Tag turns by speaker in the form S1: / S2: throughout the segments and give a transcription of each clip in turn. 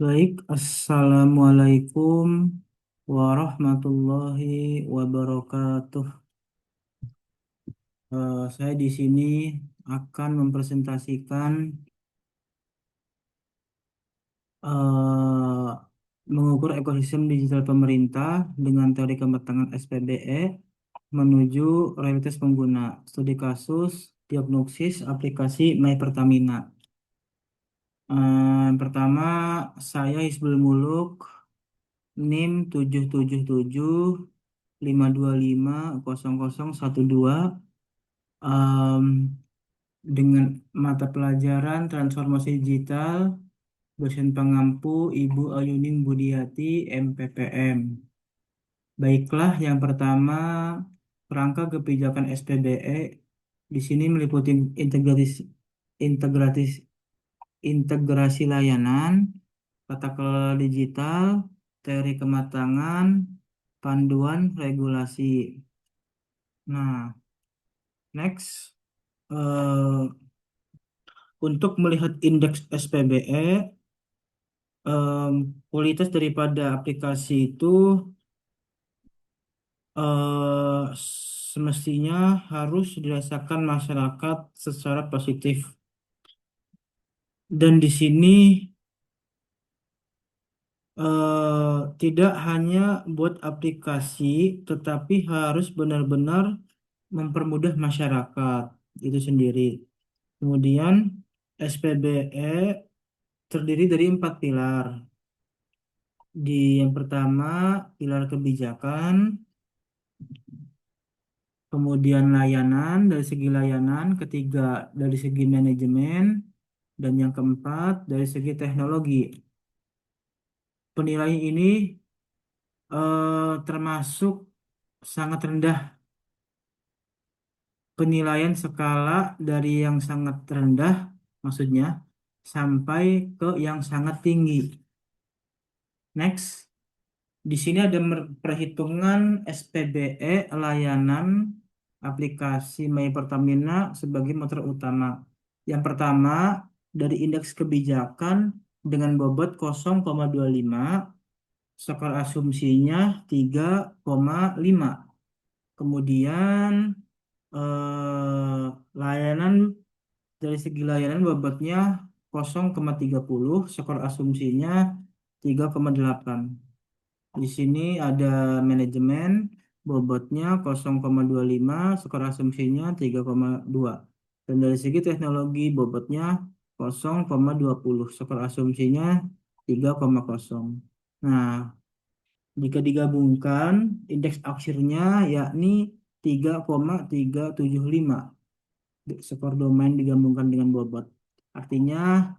S1: Baik, Assalamualaikum warahmatullahi wabarakatuh. Saya di sini akan mempresentasikan eh, mengukur ekosistem digital pemerintah dengan teori kematangan SPBE menuju realitas pengguna, studi kasus, diagnosis, aplikasi My Pertamina. Pertama, saya Hizbul Muluk, NIM 777 525 0012 dengan mata pelajaran transformasi digital, dosen pengampu Ibu Ayuning Budiati MPPM. Baiklah, yang pertama, kerangka kebijakan SPBE di sini meliputi integrasi integrasi layanan, tata kelola digital, teori kematangan, panduan regulasi. Nah, next, eh, untuk melihat indeks SPBE, kualitas daripada aplikasi itu eh, semestinya harus dirasakan masyarakat secara positif. Dan di sini tidak hanya buat aplikasi, tetapi harus benar-benar mempermudah masyarakat itu sendiri. Kemudian SPBE terdiri dari 4 pilar. Di yang pertama, pilar kebijakan, kemudian layanan, dari segi layanan, ketiga dari segi manajemen, dan yang keempat dari segi teknologi. Penilaian ini termasuk sangat rendah, penilaian skala dari yang sangat rendah, maksudnya, sampai ke yang sangat tinggi. Next, di sini ada perhitungan SPBE layanan aplikasi My Pertamina sebagai motor utama. Yang pertama, dari indeks kebijakan dengan bobot 0,25, skor asumsinya 3,5. Kemudian layanan, dari segi layanan bobotnya 0,30, skor asumsinya 3,8. Di sini ada manajemen, bobotnya 0,25, skor asumsinya 3,2. Dan dari segi teknologi, bobotnya 0,20, skor asumsinya 3,0. Nah, jika digabungkan, indeks akhirnya yakni 3,375. Skor domain digabungkan dengan bobot. Artinya,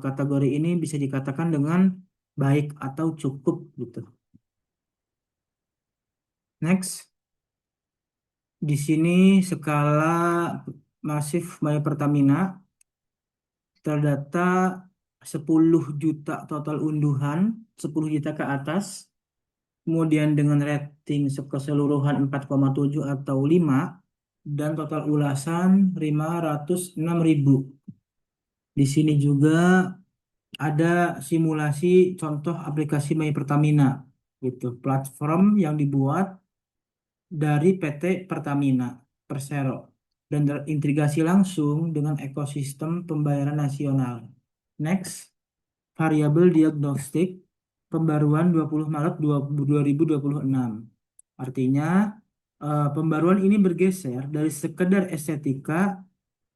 S1: kategori ini bisa dikatakan dengan baik atau cukup gitu. Next, di sini skala masif My Pertamina terdata 10 juta total unduhan, 10 juta ke atas, kemudian dengan rating keseluruhan 4,7 atau 5, dan total ulasan 506.000. Di sini juga ada simulasi contoh aplikasi My Pertamina, gitu, platform yang dibuat dari PT Pertamina Persero dan terintegrasi langsung dengan ekosistem pembayaran nasional. Next, variabel diagnostik pembaruan 20 Maret 2026. Artinya, pembaruan ini bergeser dari sekedar estetika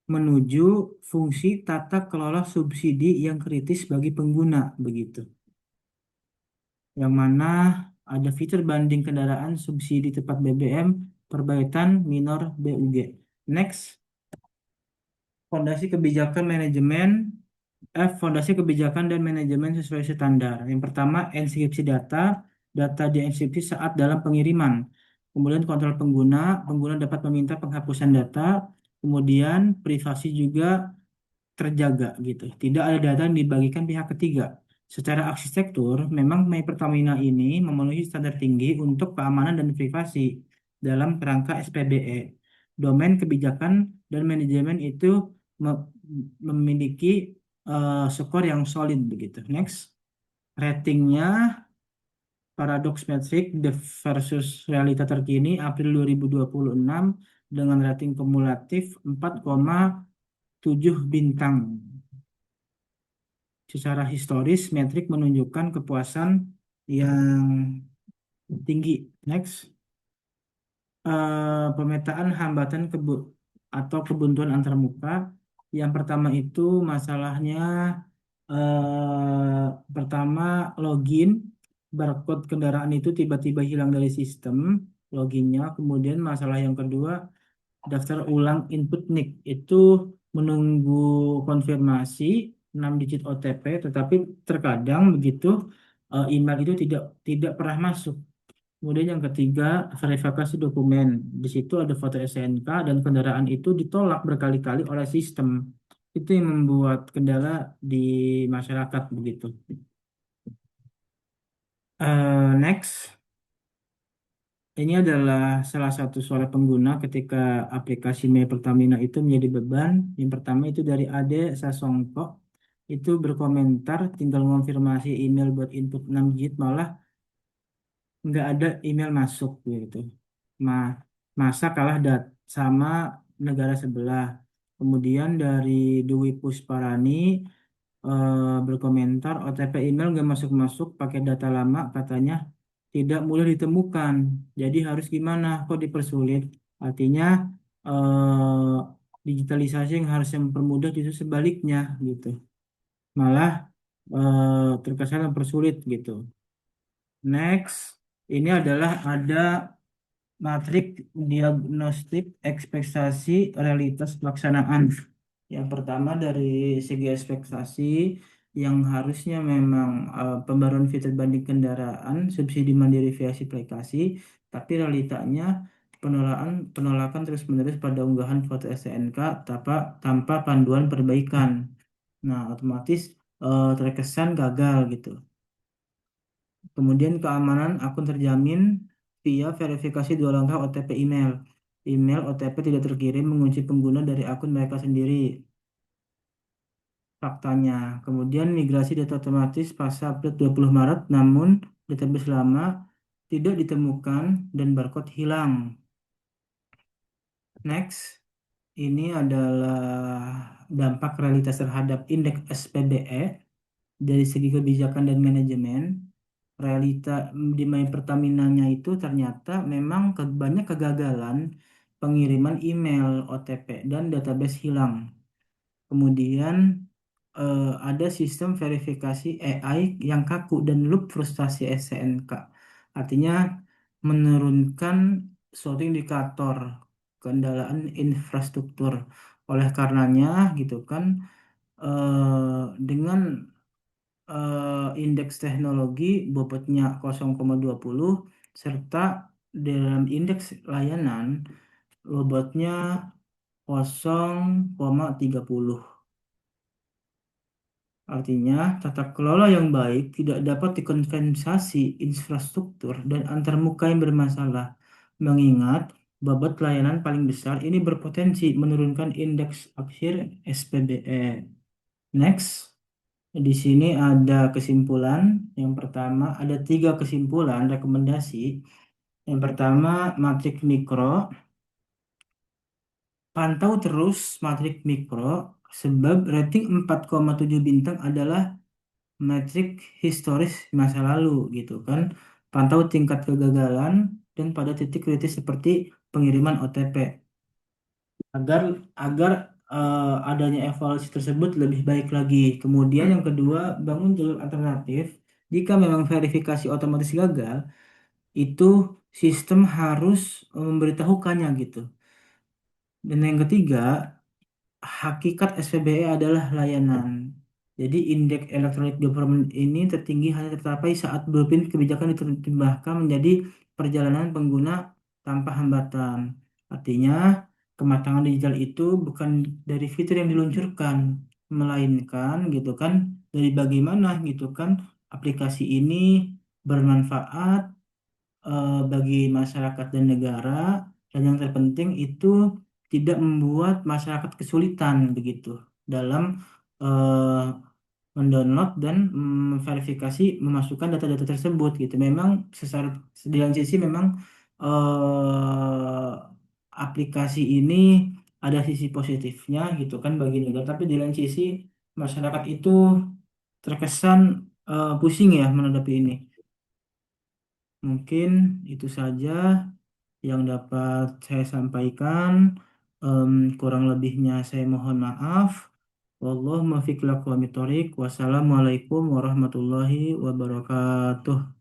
S1: menuju fungsi tata kelola subsidi yang kritis bagi pengguna, begitu. Yang mana ada fitur banding kendaraan subsidi tepat BBM, perbaikan minor BUG. Next, fondasi kebijakan manajemen, fondasi kebijakan dan manajemen sesuai standar. Yang pertama, enskripsi data, data dienkripsi saat dalam pengiriman. Kemudian kontrol pengguna, pengguna dapat meminta penghapusan data. Kemudian privasi juga terjaga gitu. Tidak ada data yang dibagikan pihak ketiga. Secara arsitektur, memang My Pertamina ini memenuhi standar tinggi untuk keamanan dan privasi dalam kerangka SPBE. Domain kebijakan dan manajemen itu me- memiliki skor yang solid begitu. Next, ratingnya Paradox Metric versus realita terkini April 2026 dengan rating kumulatif 4,7 bintang. Secara historis, metrik menunjukkan kepuasan yang tinggi. Next, pemetaan hambatan atau kebuntuan antarmuka. Yang pertama itu masalahnya pertama login, barcode kendaraan itu tiba-tiba hilang dari sistem loginnya. Kemudian masalah yang kedua, daftar ulang input NIK itu menunggu konfirmasi 6 digit OTP, tetapi terkadang begitu email itu tidak pernah masuk. Kemudian yang ketiga, verifikasi dokumen. Di situ ada foto SNK dan kendaraan itu ditolak berkali-kali oleh sistem. Itu yang membuat kendala di masyarakat begitu. Next, ini adalah salah satu suara pengguna ketika aplikasi My Pertamina itu menjadi beban. Yang pertama itu dari Ade Sasongko. Itu berkomentar, tinggal konfirmasi email buat input 6 digit, malah nggak ada email masuk gitu. Ma Masa kalah sama negara sebelah. Kemudian dari Dwi Pusparani berkomentar OTP email nggak masuk-masuk pakai data lama katanya tidak mudah ditemukan. Jadi harus gimana? Kok dipersulit? Artinya digitalisasi yang harusnya mempermudah justru sebaliknya gitu. Malah terkesan mempersulit gitu. Next, ini adalah ada matrik diagnostik ekspektasi realitas pelaksanaan. Yang pertama dari segi ekspektasi yang harusnya memang pembaruan fitur banding kendaraan subsidi mandiri via aplikasi, tapi realitanya penolakan terus-menerus pada unggahan foto STNK tanpa panduan perbaikan. Nah, otomatis terkesan gagal gitu. Kemudian keamanan akun terjamin via verifikasi dua langkah OTP email. Email OTP tidak terkirim mengunci pengguna dari akun mereka sendiri. Faktanya. Kemudian migrasi data otomatis pasca update 20 Maret, namun database lama tidak ditemukan dan barcode hilang. Next, ini adalah dampak realitas terhadap indeks SPBE dari segi kebijakan dan manajemen. Realita di My Pertaminanya itu ternyata memang banyak kegagalan pengiriman email OTP dan database hilang. Kemudian ada sistem verifikasi AI yang kaku dan loop frustasi SNK. Artinya menurunkan suatu indikator kendala infrastruktur. Oleh karenanya gitu kan dengan indeks teknologi bobotnya 0,20 serta dalam indeks layanan bobotnya 0,30. Artinya, tata kelola yang baik tidak dapat dikompensasi infrastruktur dan antarmuka yang bermasalah. Mengingat bobot layanan paling besar ini berpotensi menurunkan indeks akhir SPBE. Next. Di sini ada kesimpulan. Yang pertama, ada tiga kesimpulan rekomendasi. Yang pertama, matrik mikro. Pantau terus matrik mikro sebab rating 4,7 bintang adalah matrik historis masa lalu gitu kan. Pantau tingkat kegagalan dan pada titik kritis seperti pengiriman OTP agar agar adanya evaluasi tersebut lebih baik lagi. Kemudian yang kedua, bangun jalur alternatif. Jika memang verifikasi otomatis gagal, itu sistem harus memberitahukannya gitu. Dan yang ketiga, hakikat SPBE adalah layanan. Jadi indeks electronic government ini tertinggi hanya tercapai saat blueprint kebijakan diterjemahkan menjadi perjalanan pengguna tanpa hambatan. Artinya, kematangan digital itu bukan dari fitur yang diluncurkan, melainkan gitu kan dari bagaimana gitu kan aplikasi ini bermanfaat bagi masyarakat dan negara, dan yang terpenting itu tidak membuat masyarakat kesulitan begitu dalam eh, mendownload dan memverifikasi memasukkan data-data tersebut gitu. Memang secara di lain sisi memang aplikasi ini ada sisi positifnya gitu kan bagi negara, tapi di lain sisi masyarakat itu terkesan pusing ya menghadapi ini. Mungkin itu saja yang dapat saya sampaikan. Kurang lebihnya saya mohon maaf. Wallahu muwaffiq ila aqwamit thoriq. Wassalamualaikum warahmatullahi wabarakatuh.